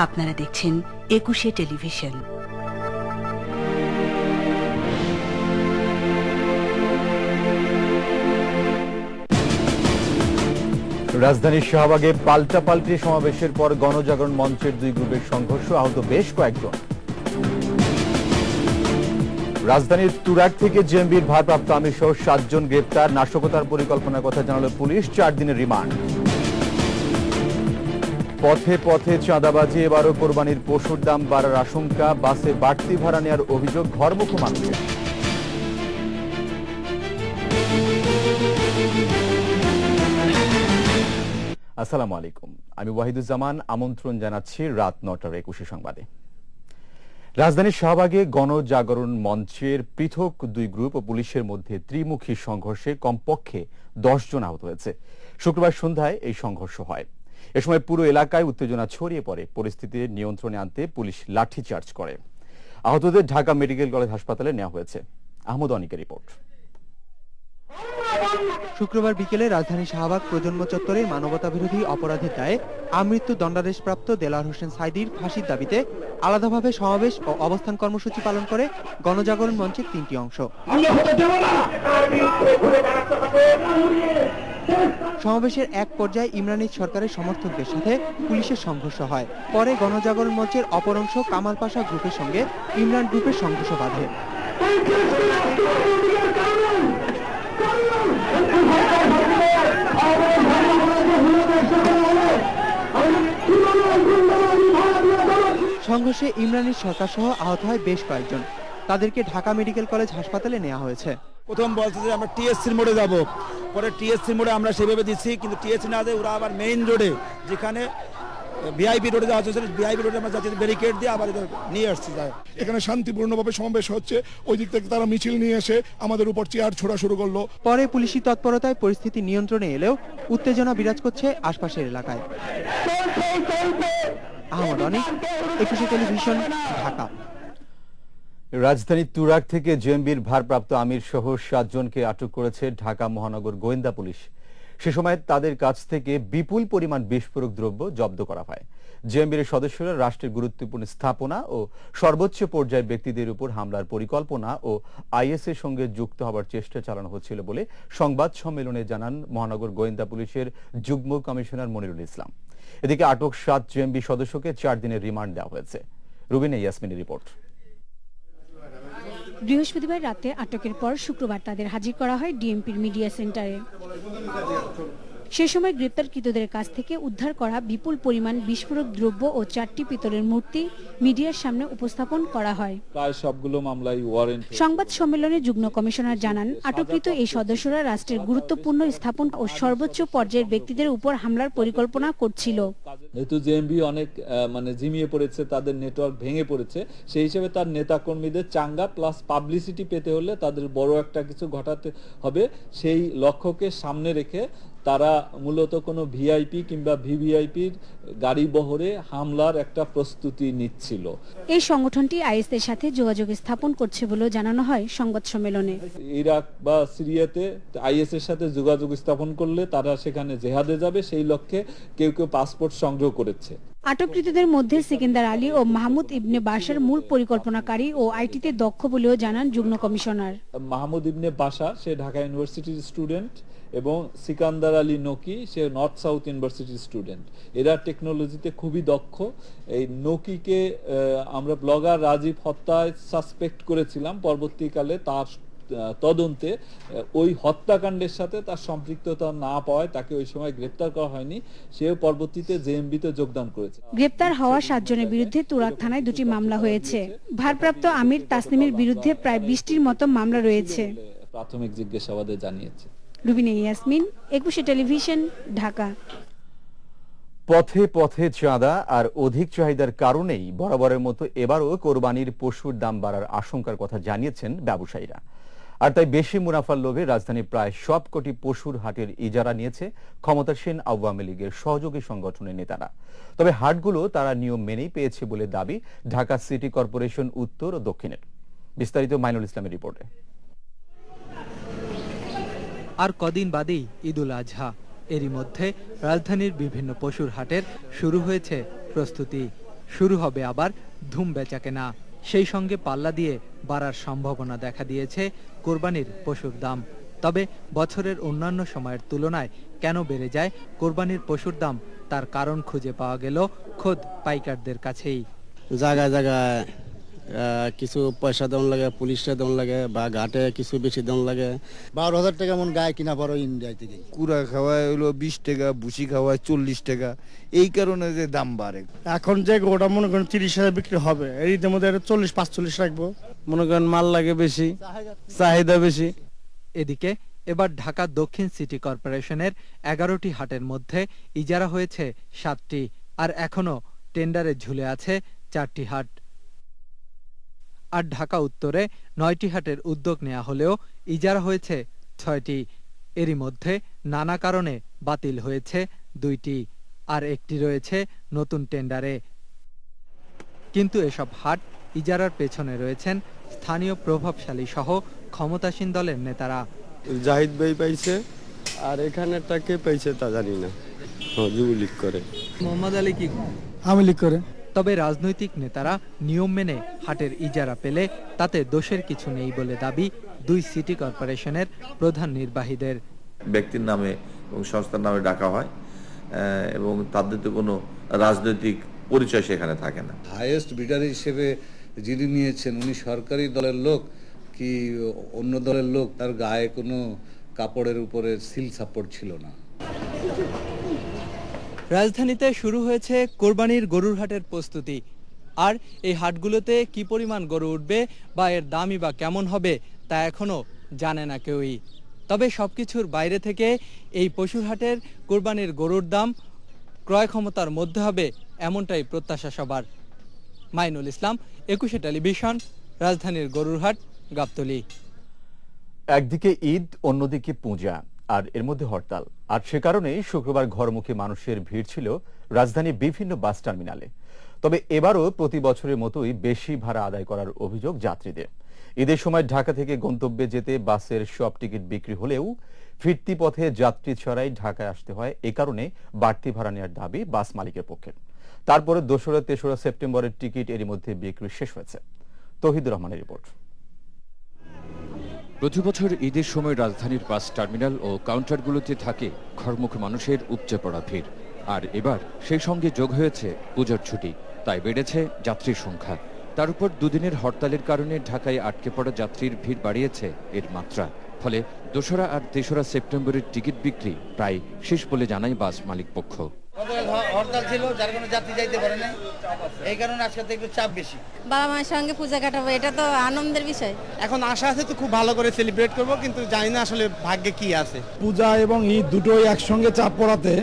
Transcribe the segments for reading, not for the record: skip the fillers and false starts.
আপনারা দেখছেন একুশে টেলিভিশন। রাজধানীর শাহবাগে পাল্টাপাল্টি সমাবেশের পর গণজাগরণ মঞ্চের দুই গ্রুপের সংঘর্ষ, আহত বেশ কয়েকজন। রাজধানীর তুরাগ থেকে জেএমবির ভারপ্রাপ্ত আমির সহ 7 জন গ্রেপ্তার, নাশকতার পরিকল্পনার কথা জানালো পুলিশ, 4 দিনের রিমান্ড। পথে পথে চাঁদাবাজি, এবারও কোরবানির পশুর দাম বাড়ার আশঙ্কা, বাসে বাড়তি ভাড়া নেওয়ার অভিযোগ ঘরমুখো মানুষের। আসসালামু আলাইকুম, আমি ওয়াহিদুজ্জামান, আমন্ত্রণ জানাচ্ছি রাত 9টার 21 সংবাদে। রাজধানীর শাহবাগে গণজাগরণ মঞ্চের পৃথক দুই গ্রুপ ও পুলিশের মধ্যে ত্রিমুখী সংঘর্ষে কমপক্ষে 10 জন আহত হয়েছে। শুক্রবার সন্ধ্যায় এই সংঘর্ষ হয়। এ সময় পুরো এলাকায় উত্তেজনা ছড়িয়ে পড়ে। পরিস্থিতি নিয়ন্ত্রণে আনতে পুলিশ লাঠিচার্জ করে। আহতদের ঢাকা মেডিকেল কলেজ হাসপাতালে নেওয়া হয়েছে। আহমদ অনিকের রিপোর্ট। শুক্রবার বিকেলে রাজধানী শাহবাগ প্রজন্ম চত্বরে মানবতা বিরোধী অপরাধের দায়ে আমৃত্যু দণ্ডাদেশপ্রাপ্ত দেলাওয়ার হোসেন সাইদির ফাঁসির দাবিতে আলাদাভাবে সমাবেশ ও অবস্থান কর্মসূচি পালন করে গণজাগরণ মঞ্চের 3টি অংশ। সমাবেশের এক পর্যায়ে ইমরান সরকারের সমর্থকদের সাথে পুলিশের সংঘর্ষ হয়। পরে গণজাগরণ মঞ্চের অপর অংশ কামাল পাশা গ্রুপের সঙ্গে ইমরান গ্রুপের সংঘর্ষ বাধে। সংঘর্ষে ইমরানের সরকার সহ আহত হয় বেশ কয়েকজন। তাদেরকে ঢাকা মেডিকেল কলেজ হাসপাতালে নেওয়া হয়েছে। প্রথম বলছে যে আমরা টিএসসির মোড়ে যাব, পরে টিএসসির মোড়ে আমরা সেভাবে দিচ্ছি, কিন্তু টিএসসি না দিয়ে ওরা আবার মেইন রোডে, যেখানে ভিআইপি রোডে যাওয়া হচ্ছে, ভিআইপি রোডে আমরা যাচ্ছি ব্যারিকেড দিয়ে আবার নিয়ে আসছি। এখানে শান্তিপূর্ণভাবে সমাবেশ হচ্ছে, ওই দিক থেকে তারা মিছিল নিয়ে এসে আমাদের উপর চেয়ার ছোড়া শুরু করলো। পরে পুলিশি তৎপরতায় পরিস্থিতি নিয়ন্ত্রণে এলেও উত্তেজনা বিরাজ করছে আশপাশের এলাকায়। আহমদ অনিক, একুশে টেলিভিশন, ঢাকা। রাজধানীর তুরাগ থেকে জেএমবির ভারপ্রাপ্ত আমির সহ 7 জনকে আটক করেছে ঢাকা মহানগর গোয়েন্দা পুলিশ। সে সময় তাদের কাছ থেকে বিপুল পরিমাণ বিস্ফোরক দ্রব্য জব্দ করা হয়। জেএমবির সদস্যরা রাষ্ট্রের গুরুত্বপূর্ণ স্থাপনা ও সর্বোচ্চ পর্যায়ের ব্যক্তিদের উপর হামলার পরিকল্পনা ও আইএসের সঙ্গে যুক্ত হবার চেষ্টা চালানো হচ্ছিল বলে সংবাদ সম্মেলনে জানান মহানগর গোয়েন্দা পুলিশের যুগ্ম কমিশনার মনিরুল ইসলাম। এদিকে আটক 7 জেএমবি সদস্যকে 4 দিনের রিমান্ড দেওয়া হয়েছে। রুবিনা ইয়াসমিনের রিপোর্ট। বৃহস্পতিবার রাতে আটকের পর শুক্রবার তাদের হাজির করা হয় ডিএমপির মিডিয়া সেন্টারে। সে সময় গ্রেপ্তারকৃতদের কাছ থেকে উদ্ধার করা বিপুল পরিমাণ বিস্ফোরক দ্রব্য ও 4টি পিতলের মূর্তি মিডিয়ার সামনে উপস্থাপন করা হয়। প্রায় সবগুলো মামলায় ওয়ারেন্ট। সংবাদ সম্মেলনে যুগ্ম কমিশনার জানান, আটককৃত এই সদস্যরা রাষ্ট্রের গুরুত্বপূর্ণ স্থাপনা ও সর্বোচ্চ পর্যায়ের ব্যক্তিদের উপর হামলার পরিকল্পনা করছিল। যেহেতু জেএমবি অনেক জিমিয়ে পড়েছে, তাদের নেটওয়ার্ক ভেঙে পড়েছে, সেই হিসেবে তার নেতাকর্মীদের চাঙ্গা প্লাস পাবলিসিটি পেতে হলে তাদের বড় একটা কিছু ঘটাতে হবে। সেই লক্ষ্যকে সামনে রেখে তারা মূলত কোনো ভিআইপি কিংবা ভিভিআইপির গাড়ি বহরে হামলার একটা প্রস্তুতি নিচ্ছিল। এই সংগঠনটি আইএস এর সাথে যোগাযোগ স্থাপন করছে বলে জানানো হয় সংবাদ সম্মেলনে। ইরাক বা সিরিয়াতে আইএস এর সাথে যোগাযোগ স্থাপন করলে তারা সেখানে জেহাদে যাবে, সেই লক্ষ্যে কেউ কেউ পাসপোর্ট সংগ্রহ করেছে। আটককৃতদের মধ্যে সিকিন্দার আলী ও মাহমুদ ইবনে বাশার মূল পরিকল্পনাকারী ও আইটিতে দক্ষ বলেও জানান যুগ্ম কমিশনার। মাহমুদ ইবনে বাশা, সে ঢাকা ইউনিভার্সিটির স্টুডেন্ট, এবং সিকান্দার আলী নকি, সে নর্থ সাউথ ইউনিভার্সিটির স্টুডেন্ট। এরা টেকনোলজিতে খুবই দক্ষ। এই নকিকে আমরা ব্লগার রাজীব হত্যায় সাসপেক্ট করেছিলাম, পরবর্তীকালে তার তদন্তে ওই হত্যাকাণ্ডের সাথে তার সম্পৃক্ততা না পাওয়ায় তাকে ওই সময় গ্রেপ্তার করা হয়নি। সেও পরবর্তীতে জেএমবিতে যোগদান করেছে। গ্রেপ্তার হওয়া 7 জনের বিরুদ্ধে তুরাগ থানায় 2টি মামলা হয়েছে। ভারপ্রাপ্ত আমির তাসনিমের বিরুদ্ধে প্রায় 20টির মতো মামলা রয়েছে, প্রাথমিক জিজ্ঞাসাবাদে জানিয়েছে। রুবিনা ইয়াসমিন, একুশে টেলিভিশন, ঢাকা। পথে পথে চাঁদা আর অধিক চাহিদার কারণেই বরাবরের মতো এবারও কোরবানির পশুর দাম বাড়ার আশঙ্কার কথা জানিয়েছেন ব্যবসায়ীরা। আর তাই বেশি মুনাফার লোভে রাজধানীর প্রায় সবকটি পশুর হাটের ইজারা নিয়েছে ক্ষমতাসীন আওয়ামী লীগের সহযোগী সংগঠনের নেতারা। তবে হাটগুলো তারা নিয়ম মেনেই পেয়েছে বলে দাবি ঢাকা সিটি কর্পোরেশন উত্তর ও দক্ষিণের। বিস্তারিত মাইনুল ইসলামের রিপোর্টে। আর কদিন বাদেই ঈদুল আজহা। এরই মধ্যে রাজধানীর বিভিন্ন পশুর হাটের শুরু হয়েছে প্রস্তুতি। শুরু হবে আবার ধুম বেচাকেনা। সেই সঙ্গে পাল্লা দিয়ে বাড়ার সম্ভাবনা দেখা দিয়েছে কোরবানির পশুর দাম। তবে বছরের অন্যান্য সময়ের তুলনায় কেন বেড়ে যায় কোরবানির পশুর দাম, তার কারণ খুঁজে পাওয়া গেল খোদ পাইকারদের কাছেই। জায়গায় জায়গায় কিছু পয়সা দেওয়া লাগে, পুলিশরা দেওয়া লাগে, বা ঘাটে কিছু বেশি দেওয়া লাগে। 12,000 টাকা এমন গায়ে কিনা পড়ো ইন্ডিয়া থেকে। কুড়া খাওয়ায় হলো 20 টাকা, ভুসি খাওয়ায় 40 টাকা, এই কারণে যে দাম বাড়ে। এখন যে গোটা মনে করেন 30,000 বিক্রি হবে, এর মধ্যে 40-45 রাখবো। মনে করেন মাল লাগে বেশি, চাহিদা বেশি। এদিকে এবার ঢাকা দক্ষিণ সিটি কর্পোরেশনের 11টি হাটের মধ্যে ইজারা হয়েছে 7টি, আর এখনো টেন্ডারে ঝুলে আছে 4টি হাট। আর ঢাকা উত্তরে 9টি হাটের উদ্যোগ নেওয়া হলেও ইজারা হয়েছে 6টি। এরই মধ্যে নানা কারণে বাতিল হয়েছে 2টি, আর একটি রয়েছে নতুন টেন্ডারে। কিন্তু এসব হাট ইজারার পেছনে রয়েছেন স্থানীয় প্রভাবশালী সহ ক্ষমতাসীন দলের নেতারা। জাহিদ ভাই পাইছে, আর এখানেটা কে পাইছে তা জানি না। যুবলীগ করে। মোহাম্মদ আলী কি আমি লিখ করে। তবে রাজনৈতিক নেতারা নিয়ম মেনে হাটের ইজারা পেলে তাতে দোষের কিছু নেই বলে দাবি 2 সিটি কর্পোরেশনের প্রধান নির্বাহীদের। ব্যক্তির নামে এবং সংস্থার নামে ডাকা হয় এবং তাদের তো কোনো রাজনৈতিক পরিচয় সেখানে থাকে না। হাইয়েস্ট বিডার হিসেবে যিনি নিয়েছেন উনি সরকারি দলের লোক কি অন্য দলের লোক, তার গায়ে কোনো কাপড়ের উপরে সিল সাপোর্ট ছিল না। রাজধানীতে শুরু হয়েছে কোরবানির গরুর হাটের প্রস্তুতি। আর এই হাটগুলোতে কি পরিমাণ গরু উঠবে বা এর দামই বা কেমন হবে তা এখনো জানে না কেউই। তবে সবকিছুর বাইরে থেকে এই পশুর হাটের কোরবানির গরুর দাম ক্রয় ক্ষমতার মধ্যে হবে, এমনটাই প্রত্যাশা সবার। মাইনুল ইসলাম, 21 টেলিভিশন, রাজধানীর গরুর হাট, গাবতলী। একদিকে ঈদ, অন্যদিকে পূজা, আর এর মধ্যে হরতাল। আর সে কারণেই শুক্রবার ঘরমুখী মানুষের ভিড় ছিল রাজধানীর বিভিন্ন বাস টার্মিনালে। তবে এবারও প্রতি বছরের মতোই বেশি ভাড়া আদায় করার অভিযোগ যাত্রীদের। ঈদের সময় ঢাকা থেকে গন্তব্যে যেতে বাসের সব টিকিট বিক্রি হলেও ফিরতি পথে যাত্রী ছাড়াই ঢাকায় আসতে হয়। এ কারণে বাড়তি ভাড়া নেওয়ার দাবি বাস মালিকের পক্ষে। তারপরে 2রা-3রা সেপ্টেম্বরের টিকিট এরই মধ্যে বিক্রি শেষ হয়েছে। তৌহিদুর রহমানের রিপোর্ট। প্রতি বছর ঈদের সময় রাজধানীর বাস টার্মিনাল ও কাউন্টারগুলোতে থাকে ঘরমুখী মানুষের উপচে পড়া ভিড়। আর এবার সেই সঙ্গে যোগ হয়েছে পূজার ছুটি, তাই বেড়েছে যাত্রীর সংখ্যা। তার উপর দুদিনের হরতালের কারণে ঢাকায় আটকে পড়া যাত্রীর ভিড় বাড়িয়েছে এর মাত্রা। ফলে 2রা আর 3রা সেপ্টেম্বরের টিকিট বিক্রি প্রায় শেষ বলে জানায় বাস মালিক পক্ষ। হরতাল ছিল, যার কারণে যাত্রী যাইতে পারে না, এই কারণে আজকে একটু চাপ বেশি। বাবা মায়ের সঙ্গে পূজা কাটাবো, এটা তো আনন্দের বিষয়। এখন আশা আছে তো খুব ভালো করে সেলিব্রেট করব, কিন্তু জানি না আসলে ভাগ্যে কি আছে। পূজা এবং ঈদ দুটোই একসঙ্গে চাপ পড়াতে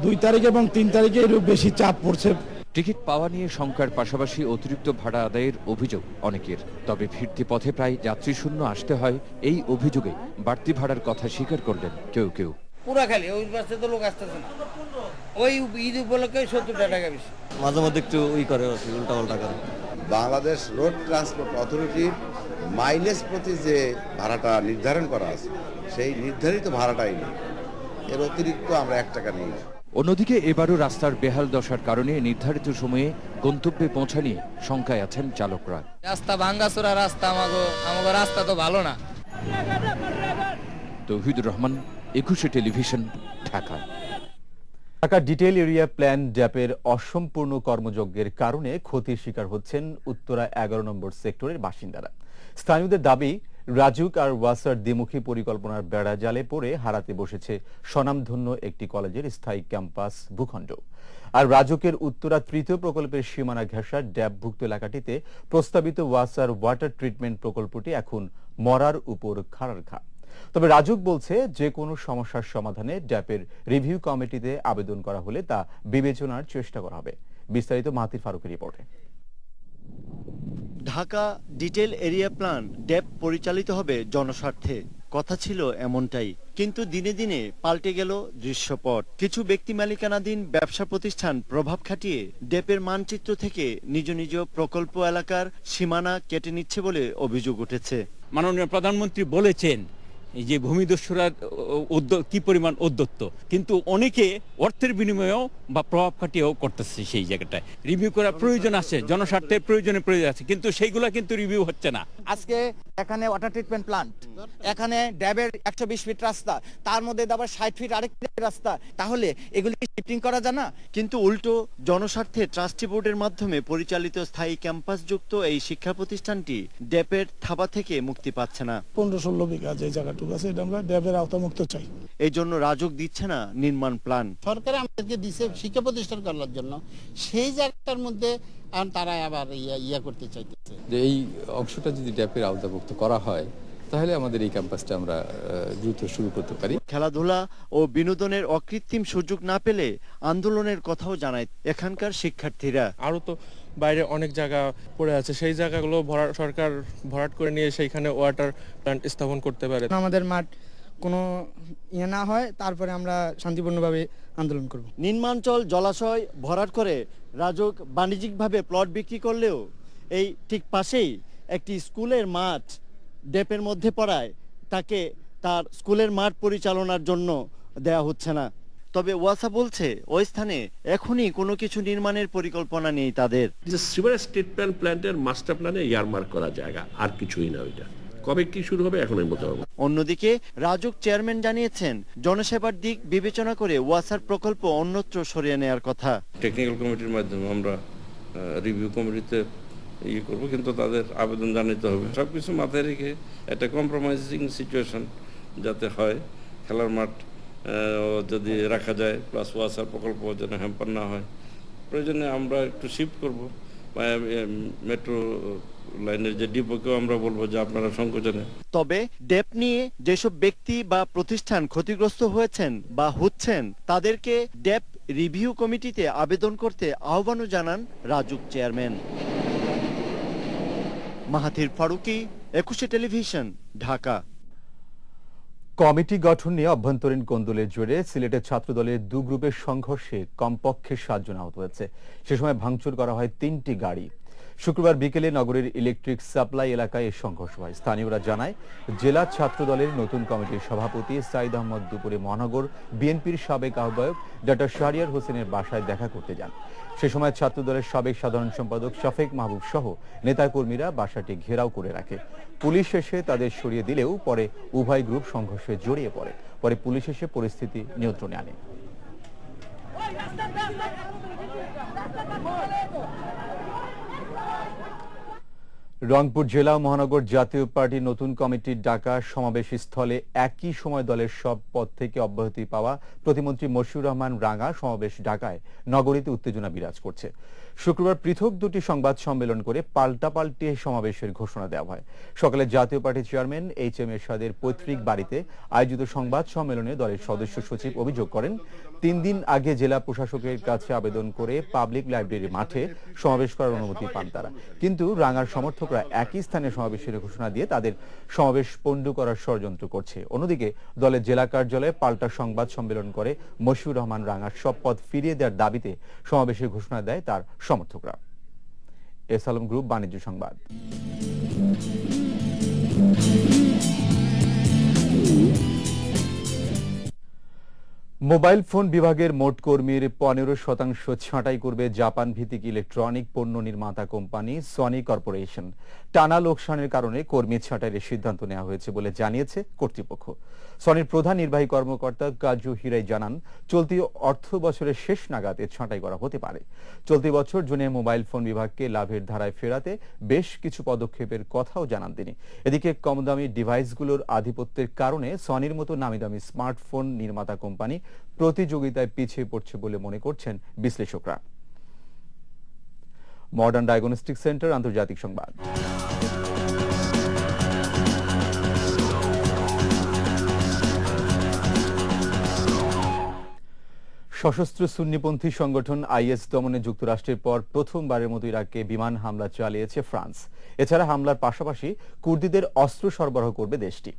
2 তারিখ এবং 3 তারিখে একটু বেশি চাপ পড়ছে। টিকিট পাওয়া নিয়ে শঙ্কার পাশাপাশি অতিরিক্ত ভাড়া আদায়ের অভিযোগ অনেকের। তবে ফিরতি পথে প্রায় যাত্রী শূন্য আসতে হয়, এই অভিযোগে বাড়তি ভাড়ার কথা স্বীকার করলেন কেউ কেউ। পুরা খালি ওই বাসে তো লোক আসতেছে না, ওই ঈদ উপলক্ষে 70 টাকা বেশি। মাঝে মধ্যে একটু উল্টা পাল্টা করে। বাংলাদেশ রোড ট্রান্সপোর্ট অথরিটির মাইলেজ প্রতি যে ভাড়াটা নির্ধারণ করা আছে, সেই নির্ধারিত ভাড়াটাই নেই, এর অতিরিক্ত আমরা 1 টাকা নিই। অন্যদিকে এবারও রাস্তার বেহাল দশার কারণে নির্ধারিত সময়ে গন্তব্যে পৌঁছা নিয়ে শঙ্কায় আছেন চালকরা। রাস্তা ভাঙ্গাচোরা রাস্তা, আমাগো রাস্তা তো ভালো না। Touhidur Rahman, 21 television, Dhaka. Dhaka detail area plan ড্যাপের অসম্পূর্ণ কর্মযজ্ঞের কারণে ক্ষতির শিকার হচ্ছেন উত্তরা 11 নম্বর সেক্টরের বাসিন্দারা। স্থানীয়দের দাবি, রাজুক আর ওয়াসার দ্বিমুখী পরিকল্পনার বেড়া জালে পড়ে হারাতে বসেছে স্বনামধন্য একটি কলেজের স্থায়ী ক্যাম্পাস ভূখণ্ড। আর রাজুকের উত্তরা 3য় প্রকল্পের সীমানা ঘেঁষা ড্যাপভুক্ত এলাকাটিতে প্রস্তাবিত ওয়াসার ওয়াটার ট্রিটমেন্ট প্রকল্পটি এখন মরার উপর খাড়ার ঘা। তবে রাজুক বলছে, যে কোনো সমস্যার সমাধানে ড্যাপের রিভিউ কমিটিতে আবেদন করা হলে তা বিবেচনার চেষ্টা করা হবে। বিস্তারিত মাহাতির ফারুকের রিপোর্টে। ঢাকা ডিটেইল এরিয়া প্ল্যান ড্যাপ পরিচালিত হবে জনস্বার্থে, কথা ছিল এমনটাই। কিন্তু দিনে দিনে পাল্টে গেল দৃশ্যপট। কিছু ব্যক্তি মালিকানাধীন ব্যবসা প্রতিষ্ঠান প্রভাব খাটিয়ে ড্যাপের মানচিত্র থেকে নিজ নিজ প্রকল্প এলাকার সীমানা কেটে নিচ্ছে বলে অভিযোগ উঠেছে। মাননীয় প্রধানমন্ত্রী বলেছেন এই যে ভূমিদস্যুরা কি পরিমাণ উদ্যত্ত, কিন্তু অনেকে অর্থের বিনিময়েও বা প্রভাব খাটিয়েও করতেছে। সেই জায়গাটায় রিভিউ করার প্রয়োজন আছে, জনস্বার্থের প্রয়োজন আছে, কিন্তু সেইগুলা কিন্তু রিভিউ হচ্ছে না। আজকে এখানে ওয়াটার ট্রিটমেন্ট প্লান্ট, এখানে ড্যাবের 120 ফিট রাস্তা, তার মধ্যে আবার 60 ফিট আরেকটা রাস্তা, তাহলে এগুলি শিফটিং করা যায় না? কিন্তু উল্টো জনস্বার্থে ট্রাস্টি বোর্ডের মাধ্যমে পরিচালিত স্থায়ী ক্যাম্পাস যুক্ত এই শিক্ষা প্রতিষ্ঠানটি ড্যাপের থাবা থেকে মুক্তি পাচ্ছে না। 15-16 বিঘা যে জায়গাটুকু আছে এটা আমরা ড্যাবের আওতামুক্ত চাই। এই জন্য রাজুক দিচ্ছে না নির্মাণ প্ল্যান। সরকার আমাদেরকে দিছে শিক্ষা প্রতিষ্ঠান করার জন্য, সেই জায়গাটার মধ্যে তারা আবার ইয়া করতে চাইতেছে। যে এই অংশটা যদি ড্যাপের আওতাভুক্ত করা হয় তাহলে আমাদের এই ক্যাম্পাসটা আমরা দ্রুত শুরু করতে পারি। খেলাধুলা ও বিনোদনের অকৃত্রিম সুযোগ না পেলে আন্দোলনের কথাও জানায় এখানকার শিক্ষার্থীরা। আরো তো বাইরে অনেক জায়গা পড়ে আছে, সেই জায়গাগুলো সরকার ভরাট করে নিয়ে সেইখানে ওয়াটার প্ল্যান্ট স্থাপন করতে পারে। আমাদের মাঠ কোনো ইয়ে না হয়, তারপরে আমরা শান্তিপূর্ণভাবে আন্দোলন করব। নিম্নাঞ্চল জলাশয় ভরাট করে রাজুক বাণিজ্যিকভাবে প্লট বিক্রি করলেও এই ঠিক পাশেই একটি স্কুলের মাঠ ড্যাপের মধ্যে পড়ায় তাকে তার স্কুলের মাঠ পরিচালনার জন্য দেয়া হচ্ছে না। তবে ওয়াসা বলছে ওই স্থানে এখনই কোনো কিছু নির্মাণের পরিকল্পনা নেই তাদের। সিভারেজ ট্রিটমেন্ট প্ল্যান্টের মাস্টার প্ল্যানে ইয়ারমার্ক করা জায়গা, আর কিছুই না। ওইটা কবে কি শুরু হবে এখন বলতে পারবো। অন্যদিকে রাজুক চেয়ারম্যান জানিয়েছেন জনসেবার দিক বিবেচনা করে ওয়াসার প্রকল্প অন্যত্র সরিয়ে নেওয়ার কথা। টেকনিক্যাল কমিটির মাধ্যমে আমরা রিভিউ কমিটিতে করবো, কিন্তু তাদের আবেদন জানাতে হবে। সবকিছু মাথায় রেখে একটা কম্প্রোমাইজিং সিচুয়েশন যাতে হয়, খেলার মাঠ যদি রাখা যায়, প্লাস ওয়াসার প্রকল্প যেন হ্যাম্পার না হয়। প্রয়োজনে আমরা একটু শিফট করবো, মেট্রো লাইনের যে ডিপোকেও আমরা বলবো যে আপনারা সংকোচনে। তবে ড্যাপ নিয়ে যেসব ব্যক্তি বা প্রতিষ্ঠান ক্ষতিগ্রস্ত হয়েছেন বা হচ্ছেন তাদেরকে ড্যাপ রিভিউ কমিটিতে আবেদন করতে আহ্বানও জানান RAJUK chairman. Mahathir Faruqui, 21 television, Dhaka. Committee গঠন নিয়ে অভ্যন্তরীণ কোন্দলের জোরে সিলেটের ছাত্রদলের দু গ্রুপের সংঘর্ষে কমপক্ষে 7 জন আহত হয়েছে। সে সময় ভাঙচুর করা হয় 3টি গাড়ি। শুক্রবার বিকেলে নগরের ইলেকট্রিক সাপ্লাই এলাকায় এই সংঘর্ষ হয়। স্থানীয়রা জানায়, জেলা ছাত্রদলের নতুন কমিটির সভাপতি সাইদ আহমদ দুপুরে মহানগর বিএনপির সাবেক আহ্বায়ক ডক্টর শাহরিয়ার হোসেনের বাসায় দেখা করতে যান। সে সময় ছাত্রদলের সাবেক সাধারণ সম্পাদক শফেক মাহবুব সহ নেতাকর্মীরা বাসাটি ঘেরাও করে রাখে। পুলিশ এসে তাদের সরিয়ে দিলেও পরে উভয় গ্রুপ সংঘর্ষে জড়িয়ে পড়ে। পরে পুলিশ এসে পরিস্থিতি নিয়ন্ত্রণে আনে। রংপুর জেলা ও মহানগর জাতীয় পার্টির নতুন কমিটির ডাকা সমাবেশ স্থলে একই সময় দলের সব পদ থেকে অব্যাহতি পাওয়া প্রতিমন্ত্রী মশিউর রহমান রাঙা সমাবেশ ডাকায় নগরীতে উত্তেজনা বিরাজ করছে। শুক্রবার পৃথক দুটি সংবাদ সম্মেলন করে পাল্টাপাল্টি সমাবেশের ঘোষণা দেওয়া হয়। সকালে জাতীয় পার্টির চেয়ারম্যান HM এরশাদের পৈতৃক বাড়িতে আয়োজিত সংবাদ সম্মেলনে দলের সদস্য সচিব অভিযোগ করেন, 3 দিন আগে জেলা প্রশাসকের কাছে আবেদন করে পাবলিক লাইব্রেরি মাঠে সমাবেশ করার অনুমতি পান তারা, কিন্তু রাঙার সমর্থকরা একই স্থানে সমাবেশের ঘোষণা দিয়ে তাদের সমাবেশ পণ্ডু করার ষড়যন্ত্র করছে। অন্যদিকে দলের জেলা কার্যালয়ে পাল্টা সংবাদ সম্মেলন করে মশিউর রহমান রাঙার সব পদ ফিরিয়ে দেওয়ার দাবিতে সমাবেশের ঘোষণা দেয় তার সমর্থকরা। এস আলম গ্রুপ, বাণিজ্য সংবাদ। মোবাইল ফোন বিভাগের মোট কর্মীর 15% ছাঁটাই করবে জাপান ভিত্তিক ইলেকট্রনিক পণ্য নির্মাতা কোম্পানি সনি কর্পোরেশন। টানা লোকসানের কারণে কর্মী ছাঁটাইয়ের সিদ্ধান্ত নেওয়া হয়েছে বলে জানিয়েছে কর্তৃপক্ষ। সনির প্রধান নির্বাহী কর্মকর্তা কাজু হিরাই জানান, চলতি অর্থ বছরের শেষ নাগাদ এর ছাঁটাই করা হতে পারে। চলতি বছর জুনে মোবাইল ফোন বিভাগকে লাভের ধারায় ফেরাতে বেশ কিছু পদক্ষেপের কথাও জানান তিনি। এদিকে কম দামি ডিভাইসগুলোর আধিপত্যের কারণে সনির মতো নামি দামি স্মার্টফোন নির্মাতা কোম্পানি প্রতিযোগিতায় পিছিয়ে পড়ছে বলে মনে করছেন বিশ্লেষকরা। মডার্ন ডায়াগনস্টিক সেন্টার, আন্তর্জাতিক সংবাদ। সশস্ত্র সুন্নিপন্থী সংগঠন IS দমনে যুক্তরাষ্ট্রের পর প্রথমবারের মতো ইরাকে বিমান হামলা চালিয়েছে ফ্রান্স। এছাড়া হামলার পাশাপাশি কুর্দিদের অস্ত্র সরবরাহ করবে দেশটি।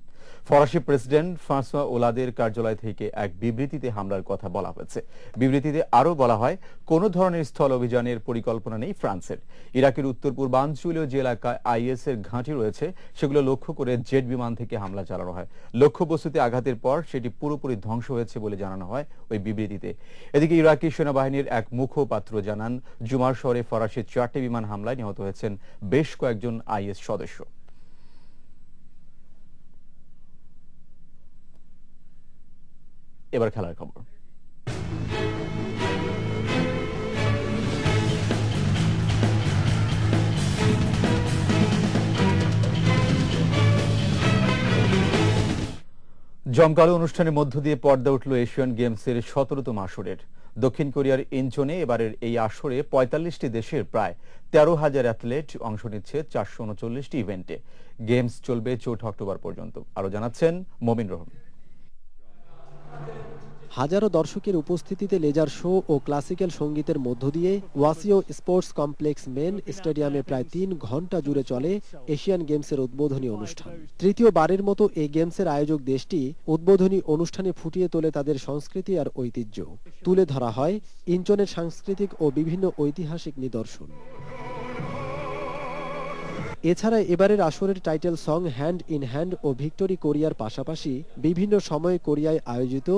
ফরাসি প্রেসিডেন্ট ফ্রান্সোয়া ওলাদের কার্যালয় থেকে এক বিবৃতিতে হামলার কথা বলা হয়েছে। বিবৃতিতে আরও বলা হয়, কোনো ধরনের স্থল অভিযানের পরিকল্পনা নেই ফ্রান্সের। ইরাকের উত্তর পূর্বাঞ্চলীয় যে এলাকায় আইএস এর ঘাঁটি রয়েছে সেগুলো লক্ষ্য করে জেট বিমান থেকে হামলা চালানো হয়। লক্ষ্যবস্তুতে আঘাতের পর সেটি পুরোপুরি ধ্বংস হয়েছে বলে জানানো হয় ওই বিবৃতিতে। এদিকে ইরাকি সেনাবাহিনীর এক মুখপাত্র জানান, জুমার শহরে ফরাসি 4টি বিমান হামলায় নিহত হয়েছেন বেশ কয়েকজন আইএস সদস্য। এবার খেলার খবর। জমকালো অনুষ্ঠানের মধ্য দিয়ে পর্দা উঠল এশিয়ান গেমসের 17তম আসরের। দক্ষিণ কোরিয়ার ইনচনে এবারের এই আসরে 45টি দেশের প্রায় 13,000 অ্যাথলেট অংশ নিচ্ছে 439টি ইভেন্টে। গেমস চলবে 4 অক্টোবর পর্যন্ত। আরো জানাচ্ছেন মমিন রহমান। হাজারো দর্শকের উপস্থিতিতে লেজার শো ও ক্লাসিক্যাল সঙ্গীতের মধ্য দিয়ে ওয়াসিও স্পোর্টস কমপ্লেক্স মেন স্টেডিয়ামে প্রায় 3 ঘন্টা জুড়ে চলে এশিয়ান গেমসের উদ্বোধনী অনুষ্ঠান। তৃতীয়বারের মতো এই গেমসের আয়োজক দেশটি উদ্বোধনী অনুষ্ঠানে ফুটিয়ে তোলে তাদের সংস্কৃতি আর ঐতিহ্য। তুলে ধরা হয় ইনচনের সাংস্কৃতিক ও বিভিন্ন ঐতিহাসিক নিদর্শন। এছাড়া এবারের আসরের title song hand in hand ও ভিক্টোরি কোরিয়ার পাশাপাশি বিভিন্ন সময়ে কোরিয়ায় আয়োজিত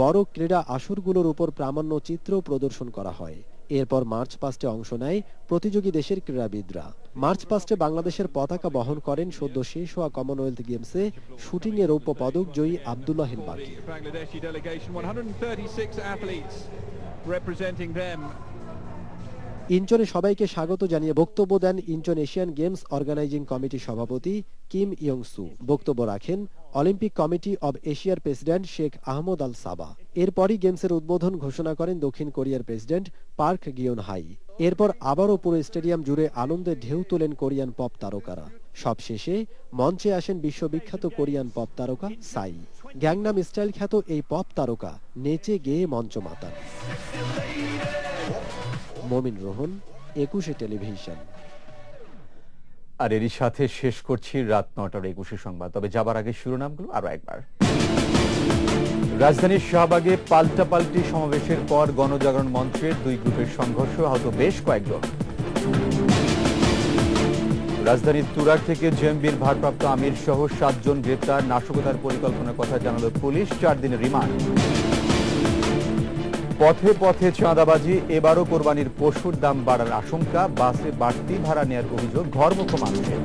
বড় ক্রীড়া আসরগুলোর উপর প্রামাণ্য চিত্র প্রদর্শন করা হয়। এরপর মার্চ পাস্টে অংশ নেয় প্রতিযোগী দেশের ক্রীড়াবিদরা। মার্চ পাস্টে বাংলাদেশের পতাকা বহন করেন সদ্য শেষ হওয়া কমনওয়েলথ গেমসে শুটিংয়ে রৌপ্য পদক জয়ী আব্দুল্লাহ বাকি। ইনচনে সবাইকে স্বাগত জানিয়ে বক্তব্য দেন ইনচন এশিয়ান গেমস অর্গানাইজিং কমিটির সভাপতি কিম ইয়ং সু। বক্তব্য রাখেন অলিম্পিক কমিটি অব এশিয়ার প্রেসিডেন্ট শেখ আহমদ আল সাবা। এরপরই গেমসের উদ্বোধন ঘোষণা করেন দক্ষিণ কোরিয়ার প্রেসিডেন্ট পার্ক গিওন হাই। এরপর আবারও পুরো স্টেডিয়াম জুড়ে আনন্দের ঢেউ তোলেন কোরিয়ান পপ তারকারা। সবশেষে মঞ্চে আসেন বিশ্ববিখ্যাত কোরিয়ান পপ তারকা সাই। গ্যাংনাম স্টাইল খ্যাত এই পপ তারকা নেচে গেয়ে মঞ্চ মাতান। মমিন রোহন, 21 টেলিভিশন। আর এরই সাথে শেষ করছি রাত 9টার 21 সংবাদ। তবে যাবার আগে শিরোনামগুলো আরো একবার। রাজধানীর শাহবাগে পাল্টাপাল্টি সমাবেশের পর গণজাগরণ মঞ্চের 2 গ্রুপের সংঘর্ষ, আহত বেশ কয়েকজন। রাজধানীর তুরাগ থেকে জেএমবির ভারপ্রাপ্ত আমির সহ 7 জন গ্রেপ্তার, নাশকতার পরিকল্পনার কথা জানালো পুলিশ, 4 দিনের রিমান্ড। পথে পথে চাঁদাবাজি, এবারও কোরবানির পশুর দাম বাড়ার আশঙ্কা, বাসে বাড়তি ভাড়া নেওয়ার অভিযোগ ঘরমুখো মানুষের।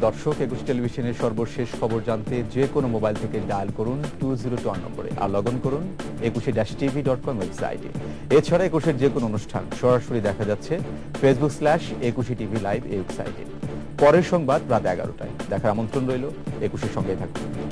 দর্শক, 21 টেলিভিশনের সর্বশেষ খবর জানতে যে কোনো মোবাইল থেকে ডায়াল করুন 202 নম্বরে আর লগ ইন করুন 21-tv.com ওয়েবসাইটে। এছাড়া 21-এর যে কোনো অনুষ্ঠান সরাসরি দেখা যাচ্ছে Facebook/21TV লাইভ এই ওয়েবসাইটে। পরের সংবাদ রাত 11টায় দেখার আমন্ত্রণ রইল। 21-এর সঙ্গেই থাকুন।